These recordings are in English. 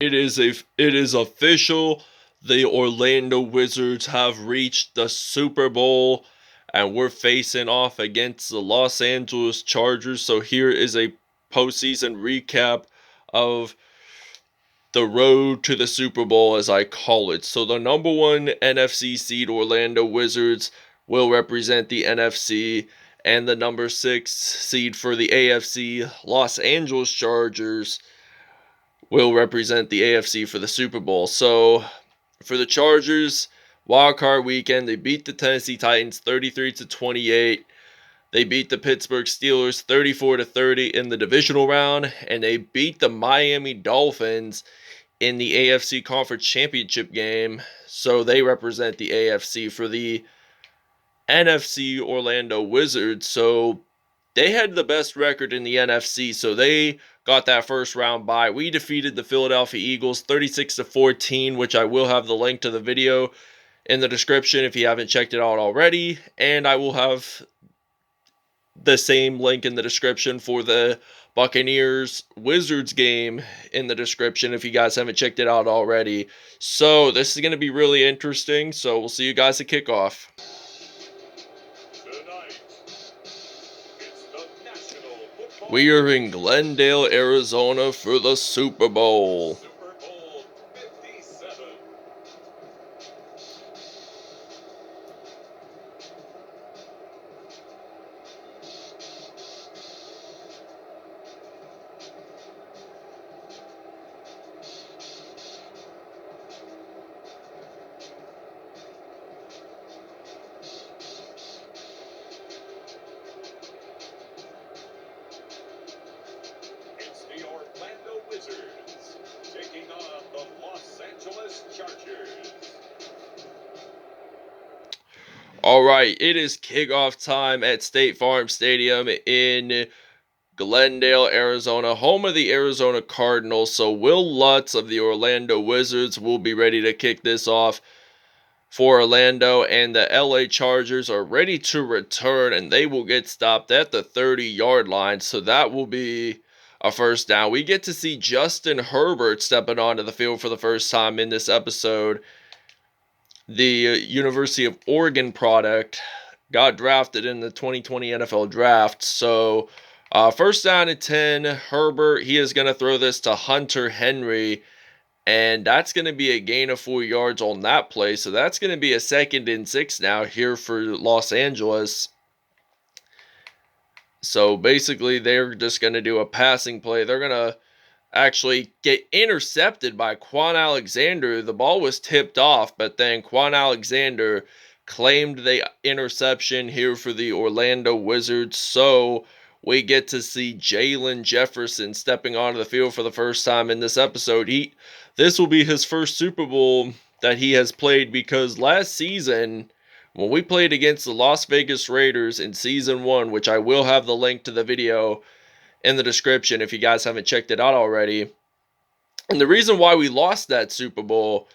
It is official. The Orlando Wizards have reached the Super Bowl, and we're facing off against the Los Angeles Chargers. So here is a postseason recap of the road to the Super Bowl, as I call it. So the number one NFC seed Orlando Wizards will represent the NFC, and the number 6 seed for the AFC Los Angeles Chargers will represent the AFC for the Super Bowl. So for the Chargers, wild card weekend, they beat the Tennessee Titans 33-28. They beat the Pittsburgh Steelers 34-30 in the divisional round, and they beat the Miami Dolphins in the AFC Conference Championship game. So they represent the AFC. For the NFC Orlando Wizards, so they had the best record in the NFC, so they got that first round bye. We defeated the Philadelphia Eagles 36-14, which I will have the link to the video in the description if you haven't checked it out already, and I will have the same link in the description for the Buccaneers Wizards game in the description if you guys haven't checked it out already. So this is going to be really interesting, so we'll see you guys at kickoff. We are in Glendale, Arizona for the Super Bowl. Wizards taking on the Los Angeles Chargers. Alright, it is kickoff time at State Farm Stadium in Glendale, Arizona, home of the Arizona Cardinals. So Will Lutz of the Orlando Wizards will be ready to kick this off for Orlando, and the LA Chargers are ready to return, and they will get stopped at the 30-yard line. So that will be a first down. We get to see Justin Herbert stepping onto the field for the first time in this episode. The University of Oregon product got drafted in the 2020 NFL Draft. So first down at 10, Herbert, he is going to throw this to Hunter Henry, and that's going to be a gain of 4 yards on that play. So that's going to be a 2nd and 6 now here for Los Angeles. So basically, they're just going to do a passing play. They're going to actually get intercepted by Quan Alexander. The ball was tipped off, but then Quan Alexander claimed the interception here for the Orlando Wizards. So we get to see Jalen Jefferson stepping onto the field for the first time in this episode. This will be his first Super Bowl that he has played, because last season, when we played against the Las Vegas Raiders in Season 1, which I will have the link to the video in the description if you guys haven't checked it out already. And the reason why we lost that Super Bowl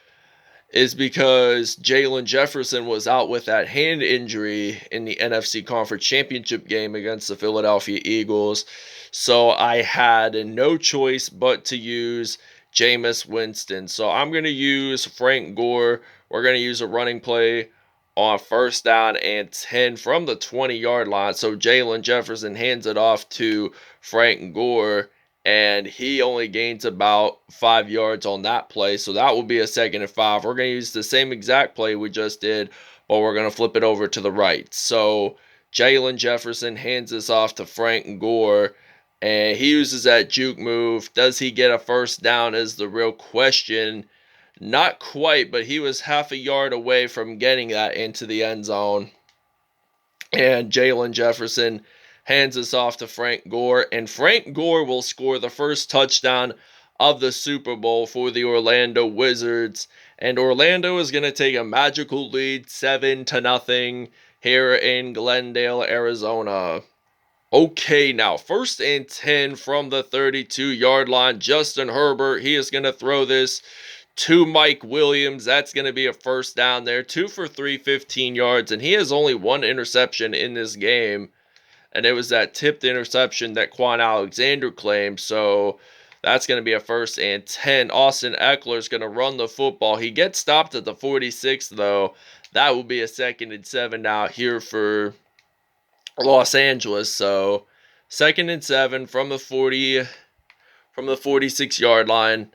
is because Jalen Jefferson was out with that hand injury in the NFC Conference Championship game against the Philadelphia Eagles. So I had no choice but to use Jameis Winston. So I'm going to use Frank Gore. We're going to use a running play on first down and 10 from the 20-yard line. So Jalen Jefferson hands it off to Frank Gore, and he only gains about 5 yards on that play. So that will be a 2nd and 5. We're going to use the same exact play we just did, but we're going to flip it over to the right. So Jalen Jefferson hands this off to Frank Gore, and he uses that juke move. Does he get a first down is the real question. Not quite, but he was half a yard away from getting that into the end zone. And Jalen Jefferson hands this off to Frank Gore, and Frank Gore will score the first touchdown of the Super Bowl for the Orlando Wizards. And Orlando is going to take a magical lead 7-0 here in Glendale, Arizona. Okay, now 1st and 10 from the 32-yard line. Justin Herbert, he is going to throw this to Mike Williams. That's going to be a first down there. 2 for 3, 15 yards. And he has only 1 interception in this game. And it was that tipped interception that Quan Alexander claimed. So That's going to be a 1st and 10. Austin Eckler's going to run the football. He gets stopped at the 46, though. That will be a 2nd and 7 now here for Los Angeles. So 2nd and 7 from the 46-yard line.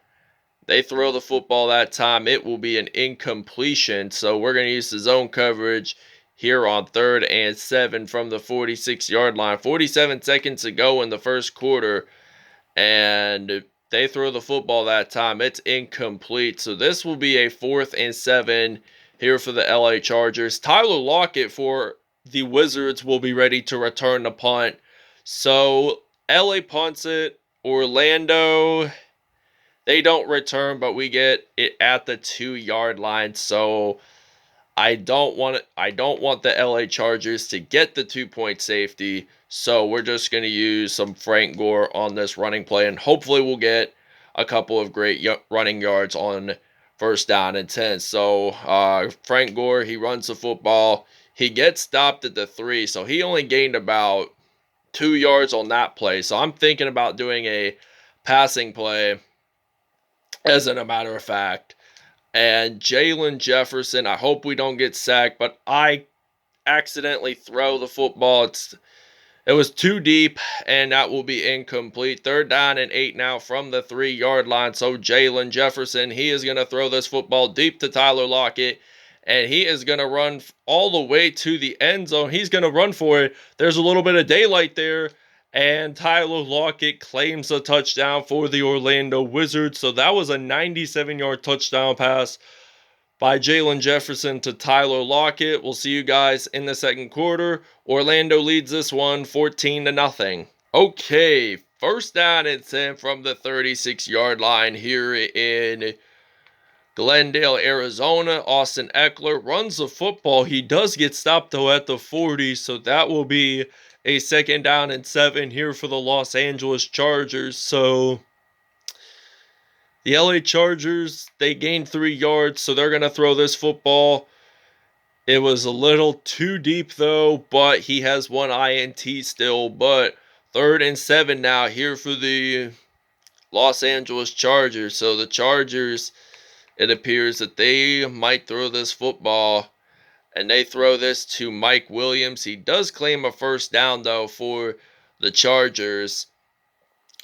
They throw the football that time. It will be an incompletion. So we're going to use the zone coverage here on 3rd and 7 from the 46-yard line. 47 seconds to go in the first quarter. And they throw the football that time. It's incomplete. So this will be a 4th and 7 here for the LA Chargers. Tyler Lockett for the Wizards will be ready to return the punt. So LA punts it. Orlando, they don't return, but we get it at the 2-yard line. So I don't want the LA Chargers to get the 2-point safety. So we're just going to use some Frank Gore on this running play, and hopefully we'll get a couple of great running yards on 1st down and 10. So Frank Gore, he runs the football. He gets stopped at the 3, so he only gained about 2 yards on that play. So I'm thinking about doing a passing play, as a matter of fact. And Jalen Jefferson, I hope we don't get sacked, but I accidentally throw the football. It was too deep, and that will be incomplete. 3rd down and 8 now from the 3-yard line. So Jalen Jefferson, he is going to throw this football deep to Tyler Lockett, and he is going to run all the way to the end zone. He's going to run for it. There's a little bit of daylight there, and Tyler Lockett claims a touchdown for the Orlando Wizards. So that was a 97-yard touchdown pass by Jalen Jefferson to Tyler Lockett. We'll see you guys in the second quarter. Orlando leads this one 14-0. Okay, 1st down and 10 from the 36-yard line here in Glendale, Arizona. Austin Eckler runs the football. He does get stopped, though, at the 40, so that will be a 2nd down and 7 here for the Los Angeles Chargers. So the LA Chargers, they gained 3 yards, so they're going to throw this football. It was a little too deep, though, but he has 1 INT still. But 3rd and 7 now here for the Los Angeles Chargers. So the Chargers, it appears that they might throw this football, and they throw this to Mike Williams. He does claim a 1st down, though, for the Chargers.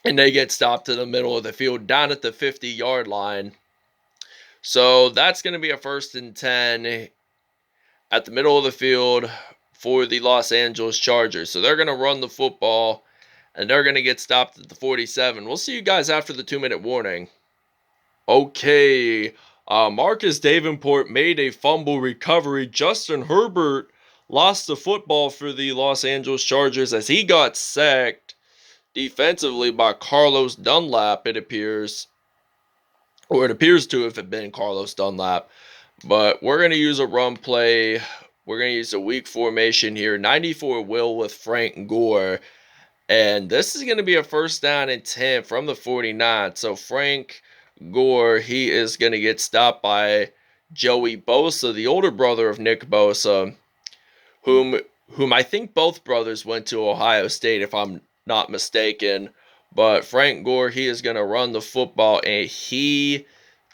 And they get stopped in the middle of the field down at the 50-yard line. So that's going to be a 1st and 10 at the middle of the field for the Los Angeles Chargers. So they're going to run the football, and they're going to get stopped at the 47. We'll see you guys after the 2-minute warning. Okay, Marcus Davenport made a fumble recovery. Justin Herbert lost the football for the Los Angeles Chargers as he got sacked defensively by Carlos Dunlap, it appears. Or it appears to have been Carlos Dunlap. But we're going to use a run play. We're going to use a weak formation here. 94 will with Frank Gore. And this is going to be a 1st down and 10 from the 49. So Frank Gore, he is going to get stopped by Joey Bosa, the older brother of Nick Bosa, whom I think both brothers went to Ohio State, if I'm not mistaken. But Frank Gore, he is going to run the football, and he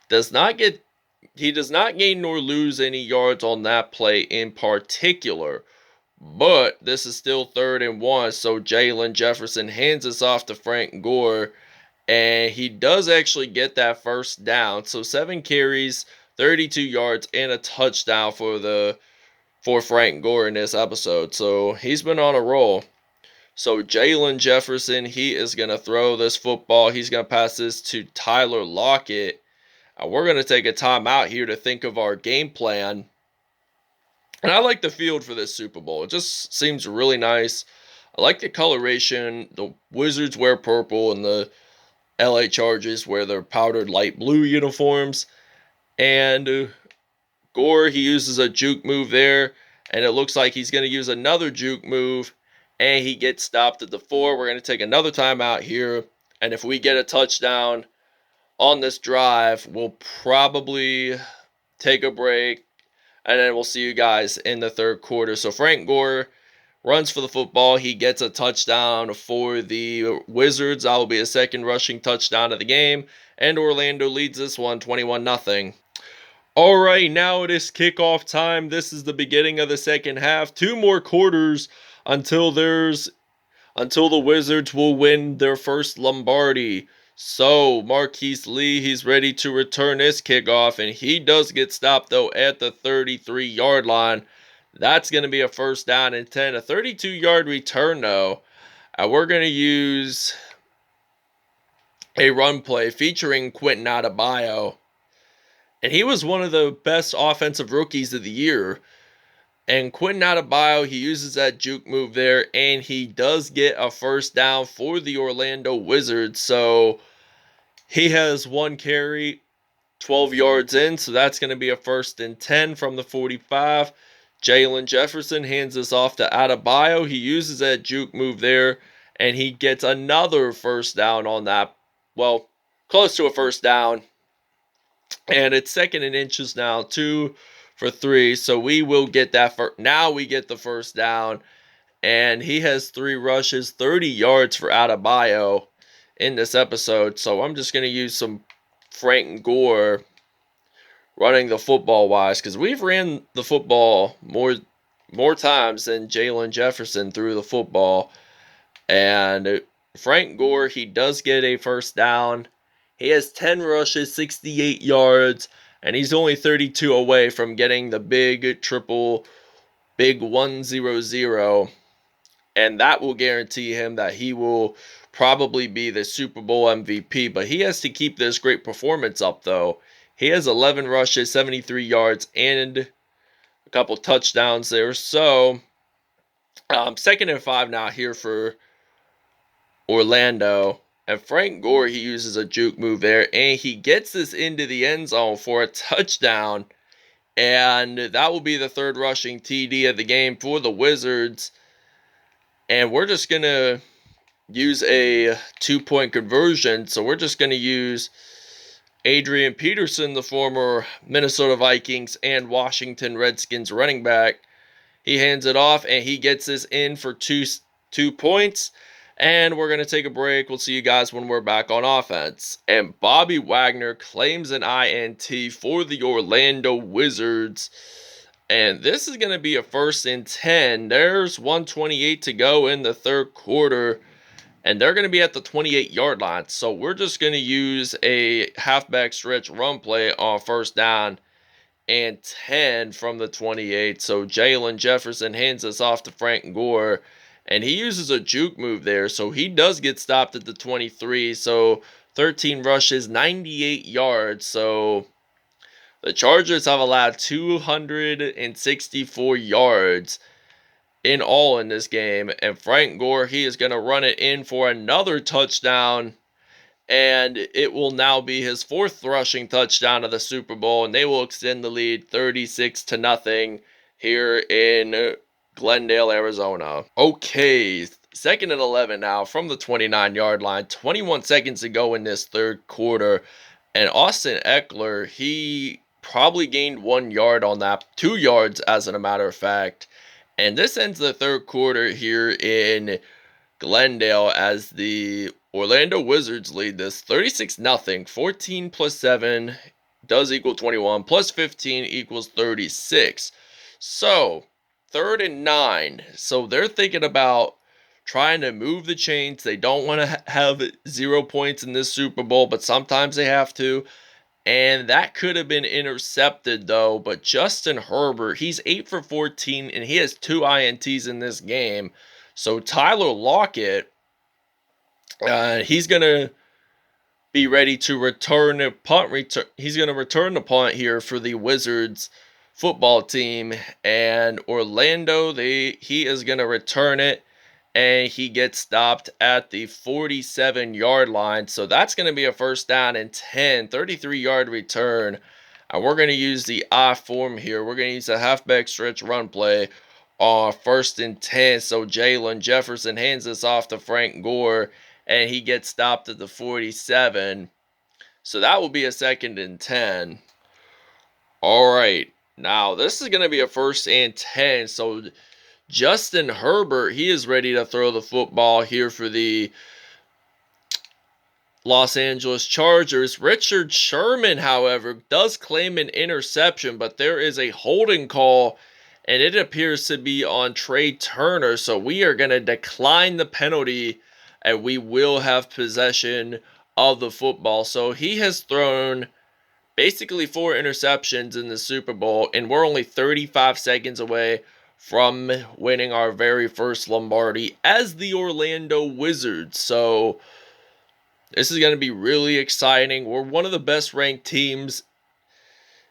does not gain nor lose any yards on that play in particular. But this is still 3rd and 1, so Jalen Jefferson hands us off to Frank Gore, and he does actually get that 1st down. So 7 carries, 32 yards, and a touchdown for Frank Gore in this episode. So he's been on a roll. So Jalen Jefferson, he is going to throw this football. He's going to pass this to Tyler Lockett. We're going to take a timeout here to think of our game plan. And I like the field for this Super Bowl. It just seems really nice. I like the coloration. The Wizards wear purple and the LA Chargers wear their powdered light blue uniforms. And Gore, he uses a juke move there. And it looks like he's going to use another juke move. And he gets stopped at the 4. We're going to take another timeout here. And if we get a touchdown on this drive, we'll probably take a break. And then we'll see you guys in the 3rd quarter. So Frank Gore runs for the football. He gets a touchdown for the Wizards. That will be a second rushing touchdown of the game. And Orlando leads this one 21-0. All right, now it is kickoff time. This is the beginning of the second half. 2 more quarters until the Wizards will win their first Lombardi. So, Marquise Lee, he's ready to return his kickoff, and he does get stopped, though, at the 33-yard line. That's going to be a first down and 10. A 32-yard return, though. And we're going to use a run play featuring Quentin Adebayo. And he was one of the best offensive rookies of the year. And Quentin Adebayo, he uses that juke move there, and he does get a first down for the Orlando Wizards. So he has 1 carry, 12 yards in, so that's going to be a first and 10 from the 45. Jalen Jefferson hands this off to Adebayo. He uses that juke move there, and he gets another first down on that. Well, close to a first down. And it's second and inches now, 2 for 3. So we will get that now we get the first down. And he has 3 rushes, 30 yards for Adebayo in this episode. So I'm just going to use some Frank Gore running the football wise, because we've ran the football more times than Jalen Jefferson threw the football. And Frank Gore, he does get a first down. He has 10 rushes, 68 yards, and he's only 32 away from getting the big 100. And that will guarantee him that he will probably be the Super Bowl MVP. But he has to keep this great performance up, though. He has 11 rushes, 73 yards, and a couple touchdowns there. So, second and 5 now here for Orlando. And Frank Gore, he uses a juke move there, and he gets this into the end zone for a touchdown. And that will be the 3rd rushing TD of the game for the Wizards. And we're just going to use a 2-point conversion. So we're just going to use Adrian Peterson, the former Minnesota Vikings and Washington Redskins running back. He hands it off, and he gets this in for two points. And we're going to take a break. We'll see you guys when we're back on offense. And Bobby Wagner claims an INT for the Orlando Wizards. And this is going to be a first and 10. There's 1:28 to go in the 3rd quarter. And they're going to be at the 28-yard line. So we're just going to use a halfback stretch run play on first down and 10 from the 28. So Jalen Jefferson hands us off to Frank Gore. And he uses a juke move there. So he does get stopped at the 23. So 13 rushes, 98 yards. So the Chargers have allowed 264 yards in all in this game. And Frank Gore, he is going to run it in for another touchdown. And it will now be his 4th rushing touchdown of the Super Bowl. And they will extend the lead 36-0 here in Glendale, Arizona. Okay, 2nd and 11 now from the 29-yard line. 21 seconds to go in this 3rd quarter. And Austin Eckler, he probably gained 1 yard on that. 2 yards, as a matter of fact. And this ends the 3rd quarter here in Glendale as the Orlando Wizards lead this 36-0. 14 plus 7 does equal 21. Plus 15 equals 36. So, 3rd and 9. So they're thinking about trying to move the chains. They don't want to have 0 points in this Super Bowl, but sometimes they have to. And that could have been intercepted, though. But Justin Herbert, he's 8 for 14, and he has 2 INTs in this game. So Tyler Lockett, he's going to be ready to return a punt. He's going to return the punt here for the Wizards football team. And Orlando, he is going to return it. And he gets stopped at the 47-yard line. So that's going to be a first down and 10, 33-yard return. And we're going to use the I form here. We're going to use a halfback stretch run play on 1st and 10. So Jalen Jefferson hands this off to Frank Gore, and he gets stopped at the 47. So that will be a 2nd and 10. All right. Now, this is going to be a 1st and 10. So Justin Herbert, he is ready to throw the football here for the Los Angeles Chargers. Richard Sherman, however, does claim an interception, but there is a holding call, and it appears to be on Trey Turner. So we are going to decline the penalty, and we will have possession of the football. So he has thrown basically 4 interceptions in the Super Bowl, and we're only 35 seconds away from winning our very first Lombardi as the Orlando Wizards. So this is going to be really exciting. We're one of the best ranked teams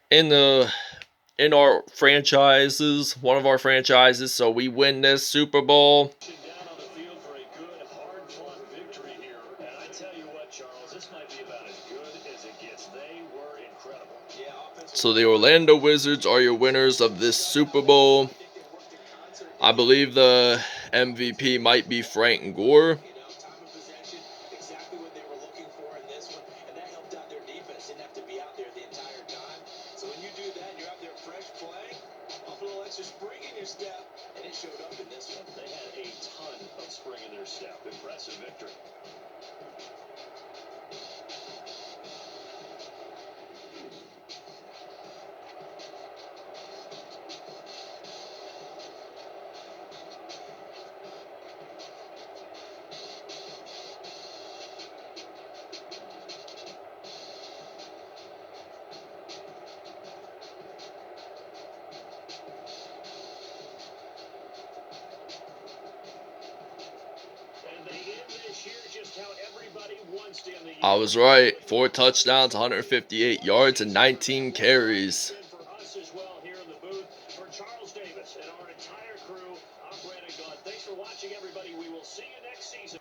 in our franchises, one of our franchises. So we win this Super Bowl. Down on the field for a good, hard-fought victory here. And I tell you what, Charles, this might be about as good as it gets. They were incredible. So the Orlando Wizards are your winners of this Super Bowl. I believe the MVP might be Frank Gore. Spring in your step, and it showed up in this one. They had a ton of spring in their step. Impressive victory. I was right. 4 touchdowns, 158 yards, and 19 carries. For us as well here in the booth, for Charles Davis and our entire crew, I'm Brandon Gunn. Thanks for watching, everybody. We will see you next season.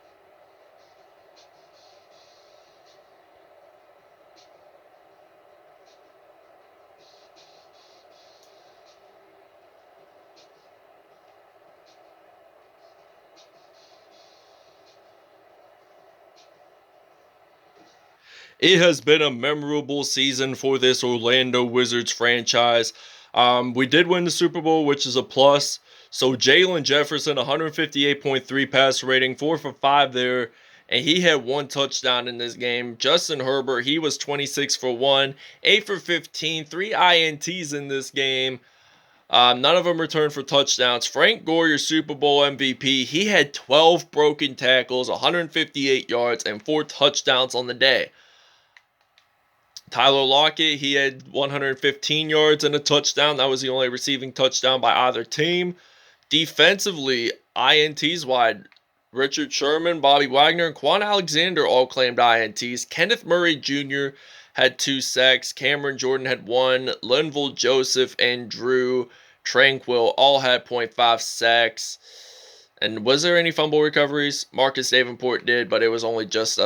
It has been a memorable season for this Orlando Wizards franchise. We did win the Super Bowl, which is a plus. So Jalen Jefferson, 158.3 passer rating, 4 for 5 there, and he had 1 touchdown in this game. Justin Herbert, he was 26 for 1, 8 for 15, 3 INTs in this game. None of them returned for touchdowns. Frank Gore, your Super Bowl MVP, he had 12 broken tackles, 158 yards, and 4 touchdowns on the day. Tyler Lockett, he had 115 yards and a touchdown. That was the only receiving touchdown by either team. Defensively, INTs wide. Richard Sherman, Bobby Wagner, and Quan Alexander all claimed INTs. Kenneth Murray Jr. had 2 sacks. Cameron Jordan had 1. Linval Joseph and Drew Tranquil all had 0.5 sacks. And was there any fumble recoveries? Marcus Davenport did, but it was only just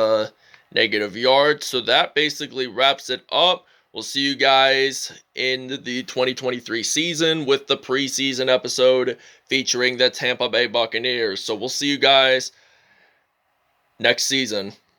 negative yards. So that basically wraps it up. We'll see you guys in the 2023 season with the preseason episode featuring the Tampa Bay Buccaneers. So we'll see you guys next season.